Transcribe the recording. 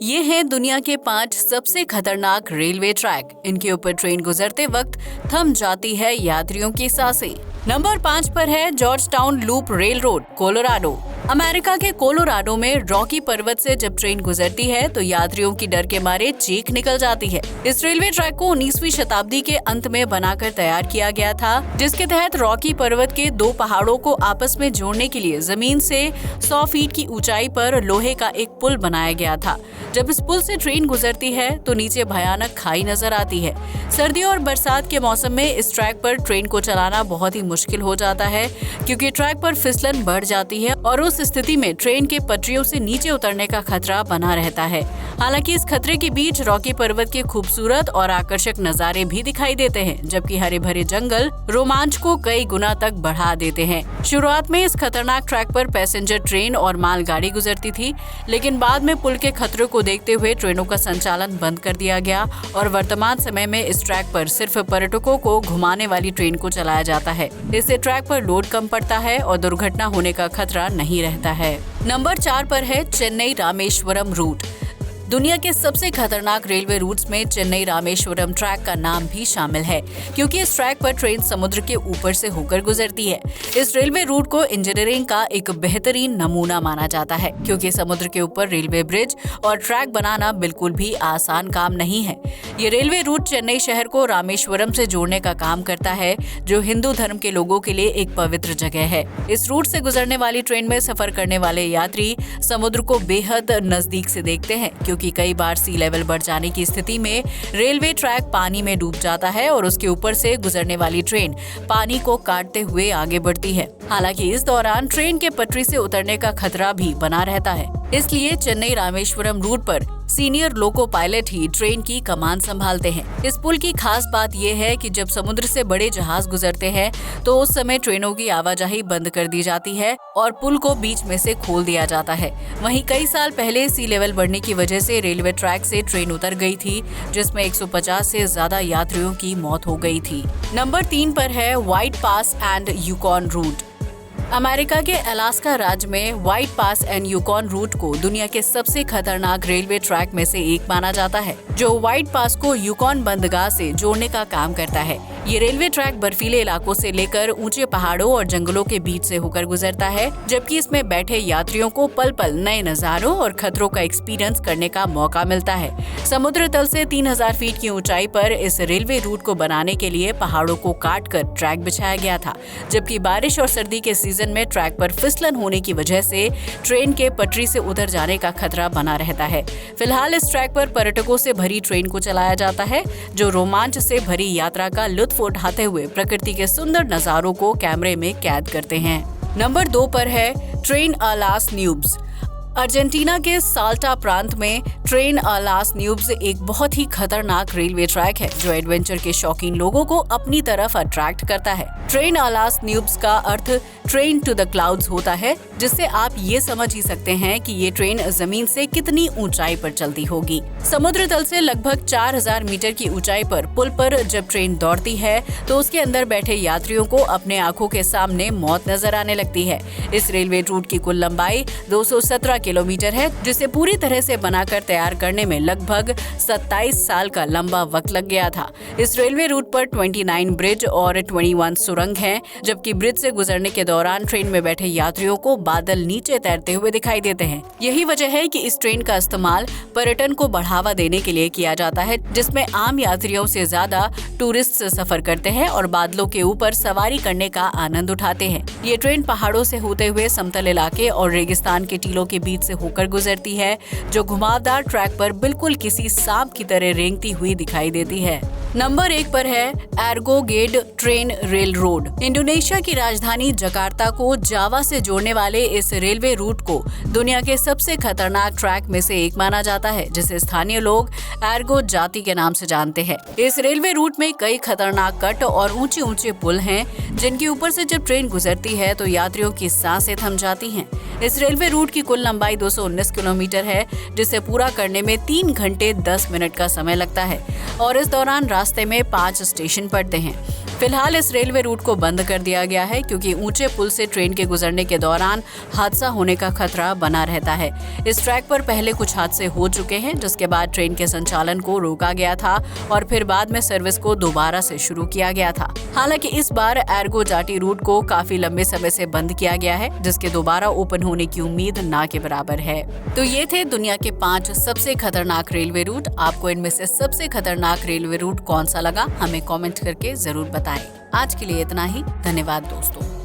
ये हैं दुनिया के 5 सबसे खतरनाक रेलवे ट्रैक। इनके ऊपर ट्रेन गुजरते वक्त थम जाती है यात्रियों की सांसें। नंबर 5 पर है George town loop rail road, Colorado. America के कोलोराडो में रॉकी पर्वत से जब ट्रेन गुजरती है तो यात्रियों की डर के मारे चीख निकल जाती है। इस रेलवे ट्रैक को 19वीं शताब्दी के अंत में बनाकर तैयार किया गया था, जिसके तहत रॉकी पर्वत के 2 पहाड़ों को आपस में जोड़ने के लिए जमीन से 100 फीट की ऊंचाई पर लोहे का एक पुल बनाया गया था। जब इस पुल से ट्रेन गुजरती है तो नीचे भयानक खाई नजर आती है। सर्दियों और बरसात के मौसम में इस ट्रैक पर ट्रेन को चलाना बहुत ही मुश्किल हो जाता है, क्योंकि ट्रैक पर फिसलन बढ़ जाती है और उस स्थिति में ट्रेन के पटरियों से नीचे उतरने का खतरा बना रहता है। हालांकि इस खतरे के बीच रॉकी पर्वत के खूबसूरत और आकर्षक नजारे भी दिखाई देते हैं, जबकि हरे भरे जंगल रोमांच को कई गुना तक बढ़ा देते हैं। शुरुआत में इस खतरनाक ट्रैक पर पैसेंजर ट्रेन और मालगाड़ी गुजरती थी, लेकिन बाद में पुल के खतरे को देखते हुए ट्रेनों का संचालन बंद कर दिया गया और वर्तमान समय में इस ट्रैक पर सिर्फ पर्यटकों को घुमाने वाली ट्रेन को चलाया जाता है। इससे ट्रैक पर लोड कम पड़ता है और दुर्घटना होने का खतरा नहीं रहता है। नंबर 4 पर है चेन्नई रामेश्वरम रूट। दुनिया के सबसे खतरनाक रेलवे रूट्स में चेन्नई रामेश्वरम ट्रैक का नाम भी शामिल है, क्योंकि इस ट्रैक पर ट्रेन समुद्र के ऊपर से होकर गुजरती है। इस रेलवे रूट को इंजीनियरिंग का एक बेहतरीन नमूना माना जाता है, क्योंकि समुद्र के ऊपर रेलवे ब्रिज और ट्रैक बनाना बिल्कुल भी आसान काम नहीं है। ये रेलवे रूट चेन्नई शहर को रामेश्वरम से जोड़ने का काम करता है, जो हिंदू धर्म के लोगों के लिए एक पवित्र जगह है। इस रूट से गुजरने वाली ट्रेन में सफर करने वाले यात्री समुद्र को बेहद नजदीक से देखते हैं, क्योंकि कई बार सी लेवल बढ़ जाने की स्थिति में रेलवे ट्रैक पानी में डूब जाता है और उसके ऊपर से गुजरने वाली ट्रेन पानी को काटते हुए आगे बढ़ती है। हालांकि इस दौरान ट्रेन के पटरी से उतरने का खतरा भी बना रहता है, इसलिए चेन्नई रामेश्वरम रूट पर सीनियर लोको पायलट ही ट्रेन की कमान संभालते हैं। इस पुल की खास बात यह है कि जब समुद्र से बड़े जहाज गुजरते हैं तो उस समय ट्रेनों की आवाजाही बंद कर दी जाती है और पुल को बीच में से खोल दिया जाता है। वहीं कई साल पहले सी लेवल बढ़ने की वजह से रेलवे ट्रैक से ट्रेन उतर गई थी, जिसमें 150 से ज्यादा यात्रियों की मौत हो गई थी। नंबर 3 पर है White Pass and Yukon Route. America के अलास्का राज्य में White Pass and Yukon Route को दुनिया के सबसे खतरनाक रेलवे ट्रैक में से एक माना जाता है, जो व्हाइट पास को यूकॉन बंदरगाह से जोड़ने का काम करता है। ये रेलवे ट्रैक बर्फीले इलाकों से लेकर ऊंचे पहाड़ों और जंगलों के बीच से होकर गुजरता है, जबकि इसमें बैठे यात्रियों को पल पल नए नजारों और खतरों का एक्सपीरियंस करने का मौका मिलता है। समुद्र तल से 3000 फीट की ऊंचाई पर इस रेलवे रूट को बनाने के लिए पहाड़ों को काटकर ट्रैक बिछाया गया था, जबकि बारिश और सर्दी के सीजन में ट्रैक पर फिसलन होने की वजह से ट्रेन के पटरी से उतर जाने का खतरा बना रहता है। फिलहाल इस ट्रैक पर पर्यटकों से भरी ट्रेन को चलाया जाता है, जो रोमांच से भरी यात्रा का लुत्फ उठाते हुए प्रकृति के सुंदर नजारों को कैमरे में कैद करते हैं। नंबर 2 पर है ट्रेन अ लास न्यूब्स। अर्जेंटीना के साल्टा प्रांत में ट्रेन अ लास न्यूब्स एक बहुत ही खतरनाक रेलवे ट्रैक है, जो एडवेंचर के शौकीन लोगों को अपनी तरफ अट्रैक्ट करता है। ट्रेन अ लास न्यूब्स का अर्थ ट्रेन टू द क्लाउड्स होता है, जिससे आप ये समझ ही सकते हैं कि ये ट्रेन जमीन से कितनी ऊंचाई पर चलती होगी। समुद्र तल से लगभग 4000 मीटर की ऊंचाई पर पुल पर जब ट्रेन दौड़ती है तो उसके अंदर बैठे यात्रियों को अपने आंखों के सामने मौत नजर आने लगती है। इस रेलवे रूट की कुल लंबाई 217 किलोमीटर है, जिसे पूरी तरह से बनाकर तैयार करने में लगभग 27 साल का लंबा वक्त लग गया था। इस रेलवे रूट पर 29 ब्रिज और 21 सुरंग हैं, जबकि ब्रिज से गुजरने के दौरान ट्रेन में बैठे यात्रियों को बादल नीचे तैरते हुए दिखाई देते हैं। यही वजह है कि इस ट्रेन का इस्तेमाल पर्यटन को बढ़ावा देने के लिए किया जाता है, जिसमें आम यात्रियों से ज्यादा टूरिस्ट सफर करते हैं और बादलों के ऊपर सवारी करने का आनंद उठाते हैं। ये ट्रेन पहाड़ों से होते हुए समतल इलाके और रेगिस्तान के टीलों के बीच से होकर गुजरती है, जो घुमावदार ट्रैक पर बिल्कुल किसी सांप की तरह रेंगती हुई दिखाई देती है। नंबर 1 पर है एर्गोगेड ट्रेन रेल रोड। इंडोनेशिया की राजधानी जकार्ता को जावा से जोड़ने वाले इस रेलवे रूट को दुनिया के सबसे खतरनाक ट्रैक में से एक माना जाता है, जिसे स्थानीय लोग एर्गो जाति के नाम से जानते हैं। इस रेलवे रूट में कई खतरनाक कट और ऊंचे ऊंचे पुल हैं, जिनके ऊपर से जब ट्रेन गुजरती है तो यात्रियों की सांसें थम जाती हैं। इस रेलवे रूट की कुल लंबाई 219 किलोमीटर है, जिसे पूरा करने में 3 घंटे 10 मिनट का समय लगता है और इस दौरान रास्ते में 5 स्टेशन पड़ते हैं। फिलहाल इस रेलवे रूट को बंद कर दिया गया है क्योंकि ऊंचे पुल से ट्रेन के गुजरने के दौरान हादसा होने का खतरा बना रहता है। इस ट्रैक पर पहले कुछ हादसे हो चुके हैं, जिसके बाद ट्रेन के संचालन को रोका गया था और फिर बाद में सर्विस को दोबारा से शुरू किया गया था। हालांकि इस बार एर्गो जाटी रूट को काफी लंबे समय से बंद किया गया है, जिसके दोबारा ओपन होने की उम्मीद ना के बराबर है। तो ये थे दुनिया के 5 सबसे खतरनाक रेलवे रूट। आपको इनमें से सबसे खतरनाक रेलवे रूट कौन सा लगा, हमें कमेंट करके जरूर बताएं। आज के लिए इतना ही। धन्यवाद दोस्तों।